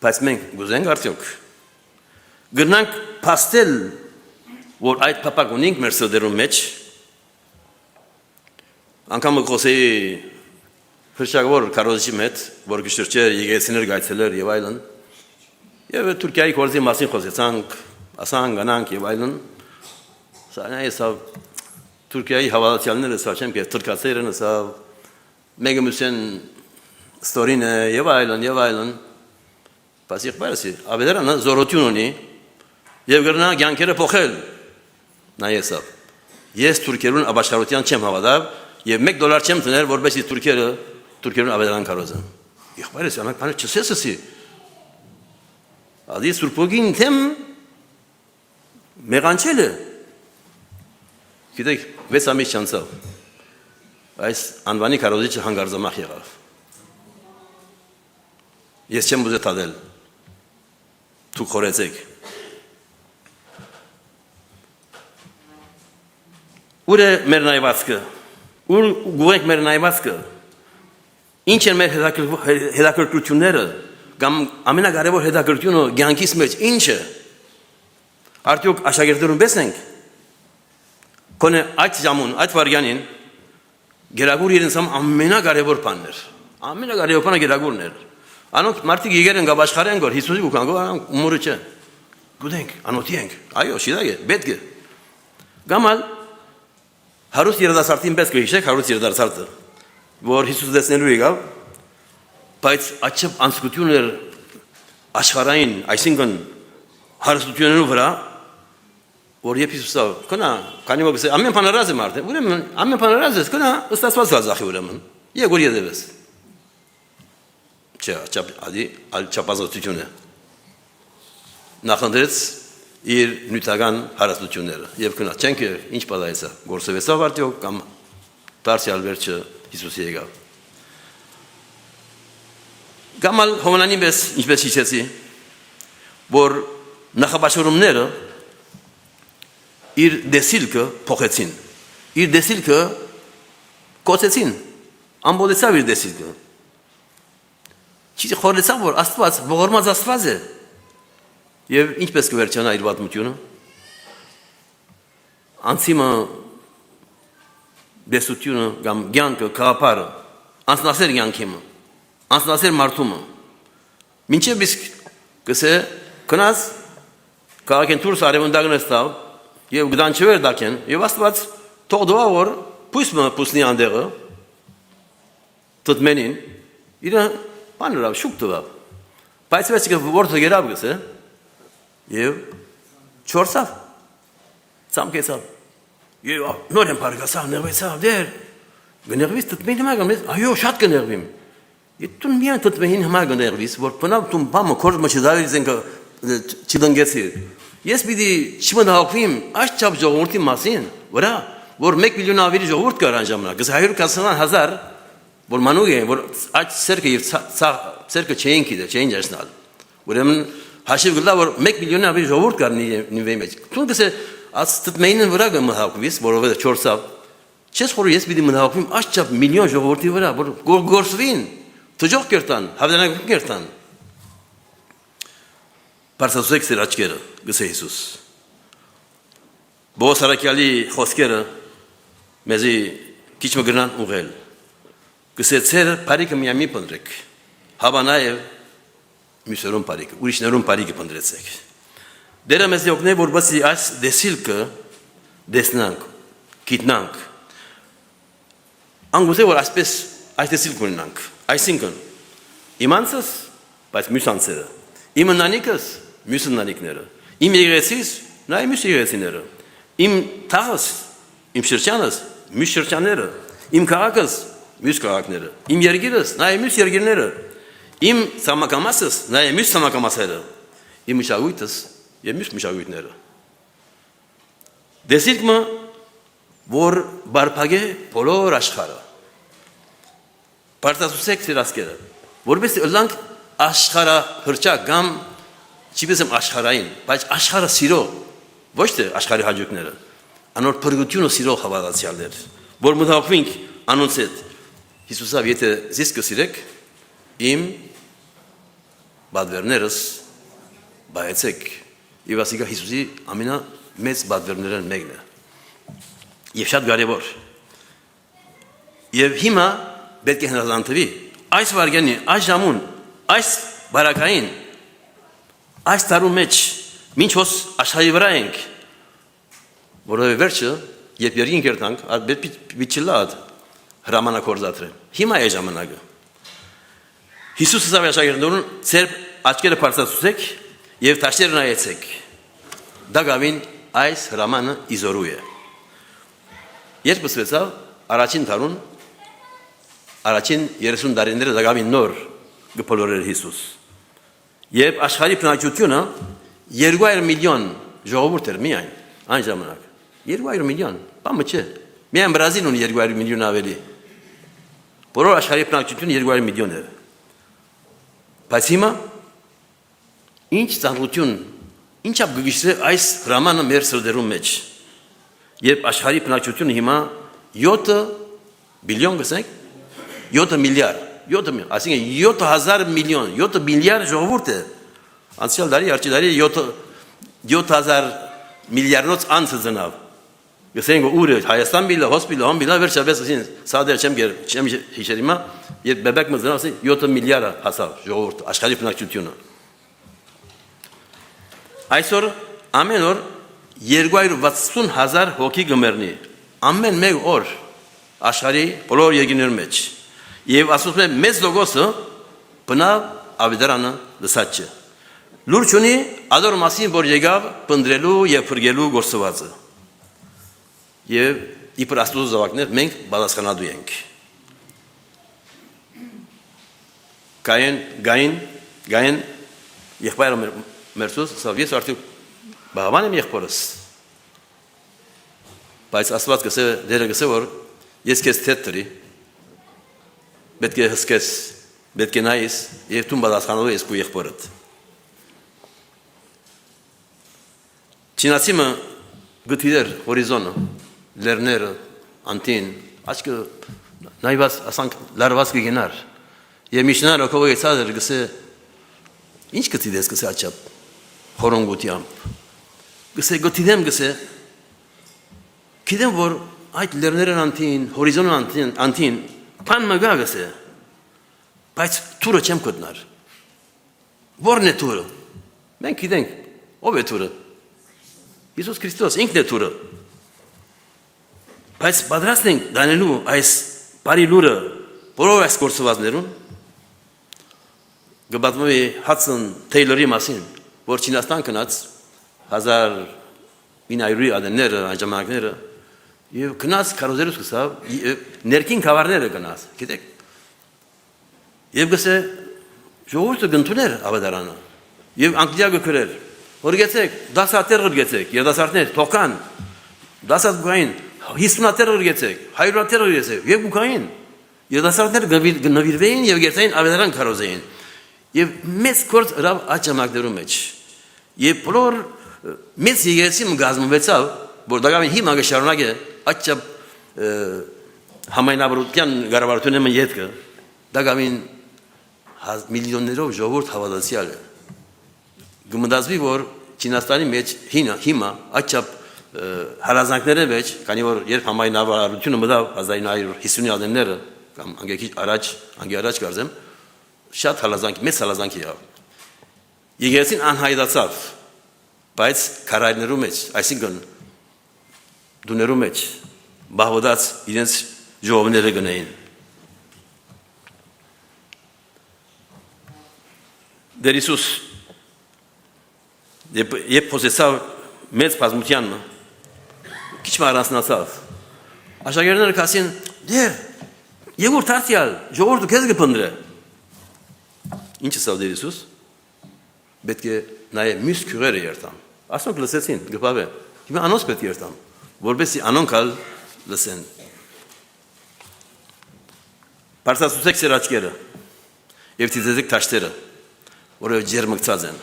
Speaker 1: բայց մենք գուզենք արդյոք, գնանք փաստել, որ այդ փապակ ունենք մեր սրտերուն մեջ, անգամ խոսեի հրշագավոր կարոզիչի հետ, որ գշրջե եկեղեցիներ գայցելեր եւ այլն, եւ Թուրքիայի կորզի մասին խոսեցանք, ասանք, գնանք եւ այլն, սա նայեցա Թուրքիայի հավատացյալները սա չեմ կես թրկացերն սա մեկը մուսեն ստորին է եւ այլն բայց եղբայրսի ավետարանը զորություն ունի եւ գրնա կյանքերը փոխել նայեցա ես թուրքերուն ապաշխարության չեմ հավատալ եւ $1 չեմ տներ որովհետեւ թուրքերուն ավետարան կարոզեն եղբայրսի անակ բանը չսեսսի ադի սուրբոգին թեմ մեղանչելը գիտեք 6 ամիս չանցավ այս անվանի կարոզիչը հանգարձամախ եղավ ես չեմ ուզել տադել դուք խորեցեք ուր է մեր նայվածքը, ուր գուենք մեր նայվածքը, ինչ են մեր հետաքրքրությունները, կամ ամենակարևոր հետաքրքրությունը կյանքիս մեջ ինչ է, արդյոք աշակերտներուն պես ենք, կոնե այդ ժամուն, այդ վարյանին, գերագուր իրենց համ ամենակարևոր բաններ, ամենակարևոր բանը գերագուրն էր, անոնք մարդիկ եկեր են գավ աշխարհեն գոր, Հիսուսի գուքան գոր, մուրը չէ, գուդենք, անոթի ենք, այո, շիդագ է, պետք է, գամալ, հարուստ երդասարտին պես կհիշեք, հարուստ երդասարտը, որ Հիսուս դեսնելու եկավ, բայց աչև անցկություն էր աշխարհային, այսինքն հարստություններու վրա, որ երբ Հիսուսը կնա, քանի որ ամեն բան առած է մարդը, ուրեմն ամեն բան առած է, կնա, ստացված վազախի ուրեմն, եկոր յետևես։ Չէ, այլ չափազոտություն է։ Նախընտրեց իր նյութական հարստությունները եւ կնա, չենք ինչ պատահեցա, գործովեցավ արդյոք կամ դարձյալ վերջը Հիսուսի եկավ։ Գամալ հոմանանի պես ինչպես հիշեցի, որ նախապաշարումները իր դեսիլքը փոխեցին, իր դեսիլքը կոծեցին, ամբողջացավ իր դեսիլքը։ Չի խորեցավ, որ Աստված ողորմած Աստված է, եւ ինչպես կվերջանա իր պատմությունը, անցիմը դեսությունը կամ կյանքը, գաղափարը, անցնասեր կյանքիմը, անցնասեր մարդումը, մինչև իսկ կսե կնաս քաղաքեն դուրս արևմտագն ստավ եւ գդանչվեր դակեն եւ Աստված թող դոա որ փույսը փուսնի անդեղը տտմենին իրը բանրավ շուկ տվավ բայց վեցիկը որթը գերավ գսե եւ չորսավ ցամկեցավ եւ նոր են բարգասավ նեղվեցավ դեր գներվից տտմենի մագամ այո շատ կներվիմ Յետուն միան տտմենին հմա գներվից որ բնավ տուն բամը կորզմը չդարի զենքը չդնգեցի ես պիտի չմնահավքվիմ այս չափ ժողովրդի մասին վրա որ 1 միլիոն ավելի ժողովուրդ կար այն ժամանակ 140,000 որ մանուկ են որ այդ սերկը եւ սերկը չէին գիտե չէին ջերսնալ ուրեմն հաշիվ գլա որ 1 միլիոն ավելի ժողովուրդ կար նիվեի մեջ տուն դեսե աս տտմենին վրա գմահավքվից որովհետեւ չորսավ չես խորը ես պիտի մնահավքվիմ այս չափ միլիոն ժողովրդի վրա որ գործվին Թջող կերտան, հավդանակ կերտան Պարսասուեք սեր աչկերը, գսե Հիսուս Բողոս Արաքյալի խոսքերը մեզի քիչ մգրնան ուղել Գսե ծեր պարիկը միամի պնդրեք Հավա նաև մյուսերուն պարիկը, ուրիշներուն պարիկը պնդրեցեք Դերը մեզ յոգն է, որբասի այս դեսիլկը դեսնանք, գիտնանք Անգուս է, որ այսպես այս դեսիլք ունենանք Այսինքն, իմ անցս, բայց մյուս անցերը, իմ ընանիկս, մյուս ընանիկները, իմ եղեցիս, նայ մյուս եղեցիները, իմ թաղս, իմ շրջանս, մյուս շրջանները, իմ քաղաքս, մյուս քաղաքները, իմ երգիրս, նայ մյուս երգիրները, իմ սամակամասս, նայ մյուս սամակամասերը, իմ մշակույթս եւ մյուս մշակույթները։ Դեսիլկը, որ բարփագե բոլոր աշխարհը Պարտասուսեք սիրասկերը, որպես ըլանք աշխարհը հրճակ կամ չիպեսեմ աշխարհային, բայց աշխարհը սիրո, ոչ թե աշխարհի հաջողները, անոր փրկությունը սիրո հավատացյալներ, որ մտահոգվենք անոնց հետ։ Հիսուսավ եթե զիս կսիրեք, իմ բادرներս բայեցեք։ Եվ ասիկա Հիսուսի ամենամեծ բادرներն մեկն է։ Եվ շատ կարևոր։ Եվ հիմա պետք է հնազանդվի այս վարգանի, այս ժամուն, այս բարակային, այս տարու մեջ, մինչ հոս աշխարհի վրա ենք, որովհետև վերջը, երբ երկին կերտանք, պետք լավ հրամանակորձատրել։ Հիմա է ժամանակը։ Հիսուսը ասավ աշակերտներուն, ձեր աչքերը բարձրացուցեք եւ տաշերը նայեցեք։ Դա գավին այս հրամանը իզորու է։ Երբ սկսվեցավ առաջին տարուն Առաջին 30 տարիները դակավին նոր գպոլորեր Հիսուս։ Եվ աշխարհի բնակչությունը 200 միլիոն ժողովուրդ էր միայն այն ժամանակ։ 200 միլիոն, բամը չէ։ Միայն Բրազիլն ունի 200 միլիոն ավելի։ Բոլոր աշխարհի բնակչությունը 200 միլիոն էր։ Բայց հիմա ինչ ծանրություն, ինչա գգիշե այս հրամանը մեր սրդերում մեջ։ Երբ աշխարհի բնակչությունը հիմա 7 բիլիոն գսենք 7 միլիարդ 7 միլիոն, այսինքն 7000 միլիոն 7 միլիարդ ժողովուրդ է անցյալ դարի առաջի դարի 7000 միլիարդոց անց զնավ գսենք ուր Հայաստան բիլը հոսպիտալ հոմ բիլը վերջապես ասին սադեր չեմ հիշեր հիմա երբ բեբեք մզնավ 7 միլիարդ հասավ ժողովուրդ աշխարհի բնակչությունը այսօր ամեն օր 260,000 հոգի գմերնի ամեն մեկ օր աշխարհի բոլոր երկրների մեջ եւ ասում եմ մեծ լոգոսը բնավ ավետարանը լսած չէ լուրջ ունի ադոր մասին որ եկավ պնդրելու եւ փրկելու գործվածը եւ իբր աստծո զավակներ մենք բացականադու ենք գային եղբայրը մերսուս սա ես արդյոք բավան եմ եղբորս բայց աստված գսե դերը գսե որ ես քեզ թետրի պետք է հսկես պետք է նայես եւ դու բացականալու ես քո եղբորդ Չինացիմը գտիներ հորիզոնը լեռները անտին աչքը նայված ասանք լարված կգնար եւ միշնարը կողեցած գսե ինչ գտիդես գսե աչապ խորոնգուտիամ գսե գտիդեմ գսե գիտեմ որ այդ լեռներն անտին հորիզոնը անտին Pan mă găsă. Բայց թուրը չեմ գտներ։ Որն է թուրը։ Մենք գիտենք ով է թուրը։ Հիսուս Քրիստոս ինքն է թուրը։ Բայց պատրաստ ենք դանելու այս բարի լուրը բոլոր այս գործվածներուն գբատմի Հադսոն Թեյլորի մասին, որ Չինաստան գնաց 1900 ադենները, անջամանակները եւ գնաց կարոզերուս գսավ ներքին կավարները գնաց, գիտեք։ Եվ գսե ժողովուրդը գնտուներ ավետարանը եւ անգլիա գկրել որ գեցեք դասատեր գեցեք երդասարտներ թողան դասատ գային 50-ատեր գեցեք 100-ատեր գեցեք եւ գուքային երդասարտներ նվիրվեին եւ գեցային ավետարան կարոզեին եւ մեծ կորց ռավ աճամակներու մեջ եւ բոլոր մեծ եկեղեցին գազմվեցավ որ դակամին հիմա գշարունակե աճա համայնաբրության գարավարությունը յետքը դակամին միլիոններով ժողովուրդ հավատացյալ է գմդազվի որ Չինաստանի մեջ հիմա աճա հարազանքները մեջ քանի որ երբ համայնաբարությունը մտավ 1950-ականները կամ անգեքի առաջ կարծեմ շատ հալազանք մեծ հալազանք եղավ եկեղեցին անհայտացավ բայց քարայրներու մեջ այսինքն դուներու մեջ բահոդած իրենց ժողովները գնային Դեր Հիսուս երբ փոսեցավ մեծ բազմությանը քիչ առանձնացավ աշակերտները կասին դեր Եգուր Թարթիալ ժողովուրդը քեզ կփնդրե Ինչ ասավ Դեր Հիսուս պետք է նայ մյուս քյուրերը երթան ասոնք լսեցին գբավե հիմա անոնց պետք է երթան որովհետեւ անոնք ալ լսեն Պարսասուսեք սեր աչքերը եւ ցիզեք թաշտերը որը ջերմկցած են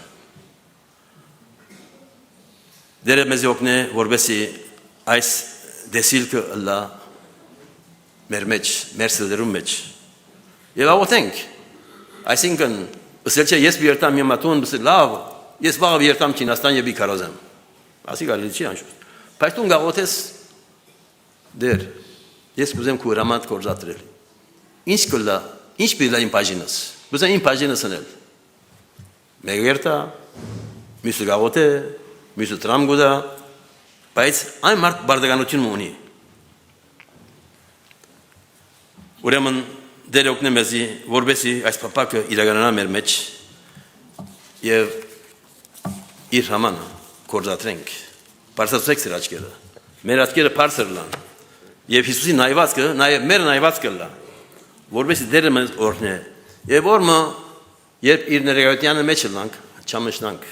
Speaker 1: Դերը մեզ օգնե որովհետեւ այս դեսիլքը լա մեր մեջ մեր սերդերում մեջ եւ աղոթենք այսինքն ըսել չէ ես բերտամ մի մատուն լավ ես վաղ բերտամ Չինաստան եւ իքարոզեմ ասի գալի չի անշուտ բայց դու գաղոթես դեր ես կուզեմ քո ռամանտ կորզատրել ինչ կլա ինչ բիլա իմ բաժինս կուզեմ իմ բաժինս անել մեգերտա միսը գաղոթե միսը տրամ գուդա բայց այն մարդ բարդականություն ունի ուրեմն դեր օգնե մեզի որբեսի այս փապակը իրականանա մեր մեջ եւ իր համանը կորզատրենք Պարսասեք սեր աչքերը մեր աչքերը բարձր լան եւ Հիսուսի նայվածքը նաեւ մեր նայվածքը լա որովհետեւ դերը մեզ օրհնե եւ օրը երբ իր ներկայությանը մեջ լանք չամշնանք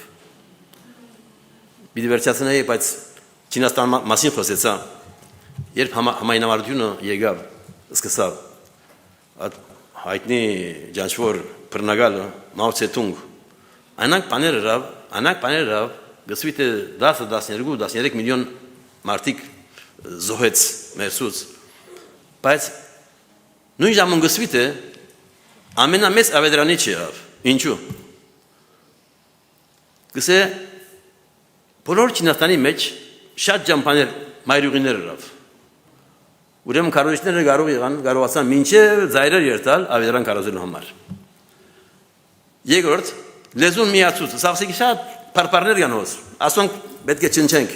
Speaker 1: Բիդի վերջացնեի բայց Չինաստան մասին խոսեցա երբ համայնավարությունը եկավ սկսավ հայտնի ջանչվոր բռնագալը Մաո Ցեդունգ անանք բաները ռավ գսվիտե 10-12-13 միլիոն մարդիկ զոհեց մերսուց, բայց նույն ժամուն գսվիտ է ամենամեծ ավետարանի չեղավ, ինչու, գսե բոլոր Չինաստանի մեջ շատ ճամփաներ մայրուղիներ ըրավ, ուրեմն քարոզիչները կարողացան մինչև զայրեր երթալ ավետարան քարոզելու համար, երկրորդ լեզուն միացուց, սաղսիկի շատ պարպարներ գանոց, ասոնք պետք է չնչենք,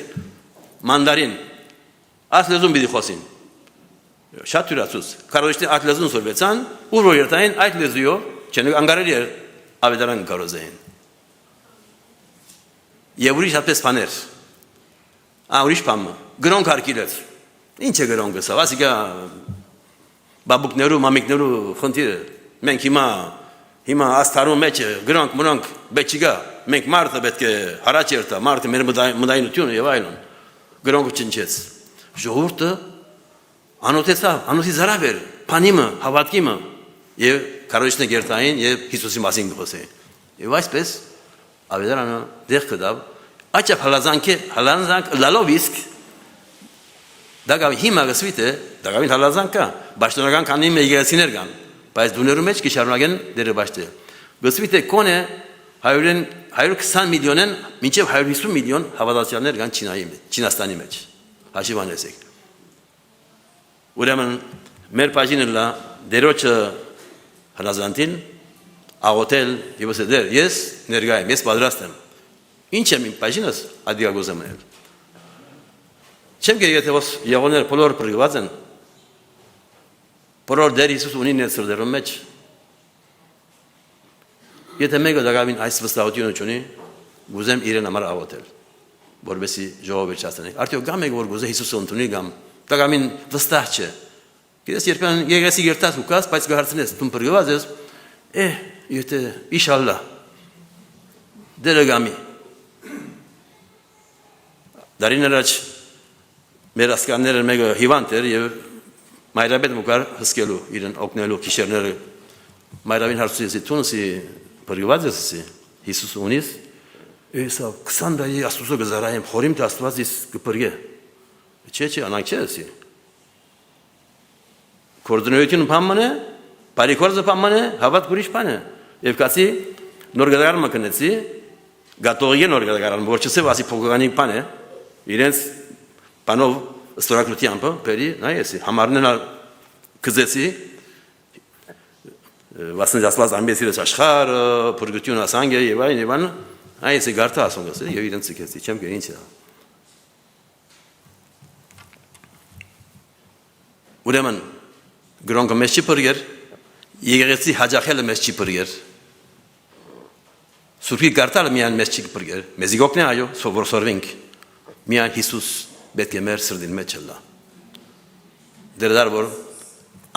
Speaker 1: մանդարին, աս լեզուն պիտի խոսին, շատ թյուրացուց, քարոզիչները այդ լեզուն սորվեցան, ուր որ երթային այդ լեզույով, չեն անգարելի էր ավետարան քարոզեին, և ուրիշ հատպես պաներ, ուրիշ պամը, գրոնք հարկիրեց, ինչ է գրոնքը սա, ասիկա բաբուկներու, մամիկներու խնդիրը, մենք հիմա աստարում մեջ գրոնք մնոնք բեչիգա, մենք մարդը պետք է հարաճ երթա, մարդը մեր մդայնությունը և այլն, գրոնքը չնչեց, ժողովուրդը անոթի զարավ էր, պանիմը, հավատքիմը և քարոզիչները երթային և Հիսուսի մասին գխոսեին, և այսպես ավետարանը դեղ կդավ, աճապ հալանզանք լալով իսկ դագավին հիմա գսվիտ է, դագավին հալազանք կա, բաշտոնական կանի մեգերացիներ կան, բայց դուներու մեջ կիշարունագեն դերը բաշտը։ Գսվիտ է կոն է 120 միլիոնեն, մինչև 150 միլիոն հավատացյալներ կան Չինաստանի մեջ, հաշիվ անեսեք։ Ուրեմն մեր պաժինը լա դերոչը հնազանդին, աղոտել և ասել դեր, ես ներգա եմ, ես պատրաստ եմ, ինչ եմ իմ պաժինս ադիագոզ եմ նել։ Չեմ գեր եթե եղոներ բոլոր պրգված են, բոլոր դեր Հիսուս ունի ներսրդերում մեջ, եթե մեկը դագավին այս վստահությունը չունի, գուզեմ իրեն համար աղոտել, որբեսի ժողովը չաստնենք, արդյոք գամ եք որ գուզե Հիսուսը ընդունի գամ, դագավին վստահ չէ, գիտես երբեն եղեսի երտած ու կաս, բայց կհարցնես, տուն պրգված ես, եթե իշալլա, դերը գամի, դարին առաջ մեր ասկանները մեկը հիվանդ էր և մայրաբետ մուկար հսկելու իրեն օգնելու քիշերները մայրավին հարցուցի տունսի բրգված ես Հիսուս ունիս էսա 20 դայի աստուծո գզարայեմ խորիմ թե աստված իս կպրգե չէ անանք չէ ասի կորդունայությունը պամման է բարիքորձը պամման է հավատ գուրիշ պան է և կացի նոր գդագար մկնեցի գատողի նոր գդագարան որ չսև ասի փոգանի պան է իրենց Պանով ստորագրությամբ բերի, նայեցի, համարնեն կզեցի, վասնջ ասված ամբեսիրս աշխարը, պրգություն ասանգ է և այն, նայեցի գարդա ասոնք ասել և իրեն ծիկեցի, չեմ կեր ինչ է։ Ուրեմն, գրոնքը մեզ չի պրգեր, եղեղեցի հաջախելը մեզ չի պրգեր, սուրպի գարտալը միան մեզ չի պրգեր, մեզի գոքն է այո, որ սորվինք, միան Հիսուս պետք է մեր սրդին մեջ չլա։ Դերդար որ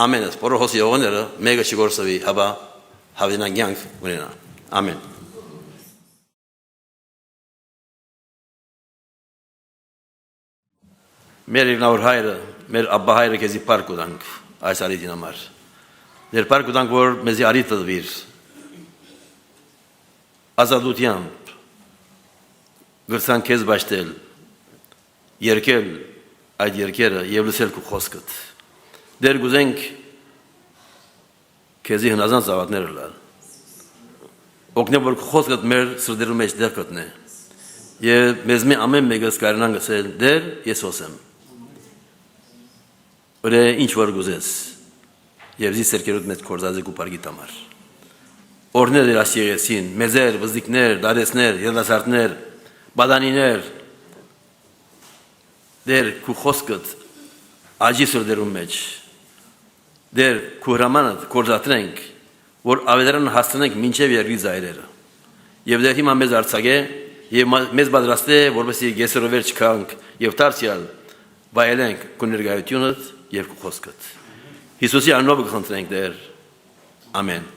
Speaker 1: ամենս, որը հոս եղոները մեկը չգործվի հավա հավինանգյանք ունենա։ Ամեն։ Մեր իրնավոր հայրը, մեր աբա հայրը կեզի պարկ ուդանք այս արիտին համար։ Ներ պարկ ուդանք, որ մեզի արիտ դվիր, ազատությամբ, գրցան կեզ բաշտել, երկել այդ երկերը և լսել կու խոսքըտ։ Դեր գուզենք կեզի հնազան զավատներ լալ։ Օգնե որ կու խոսքըտ մեր սրդերու մեջ դեղ կտնե։ Եվ մեզ մի ամեն մեկս կարնան գսել դեր ես հոսեմ։ Ուրե ինչ որ գուզես և զի սերկերուտ մեծ կորզազը կու պարգիտ ամար։ Օրներ էր աս եղեսին, մեզեր, վզդիկներ, դարեսներ, երդասարտներ, բադանիներ, դեր կու խոսքըտ աջի սրդերում մեջ, դեր կու հրամանըտ կորզատրենք, որ ավետարանը հաստնենք մինչև երկրի զայրերը։ Եվ դեր հիմա մեզ արցագե, և մեզ բադրաստ է, որպեսի գեսրովեր չքանք, և տարցյալ վայելենք կու ներգայությունըտ և կու խոսքըտ։ Հիսուսի աննով կխնդրենք դեր, ամեն։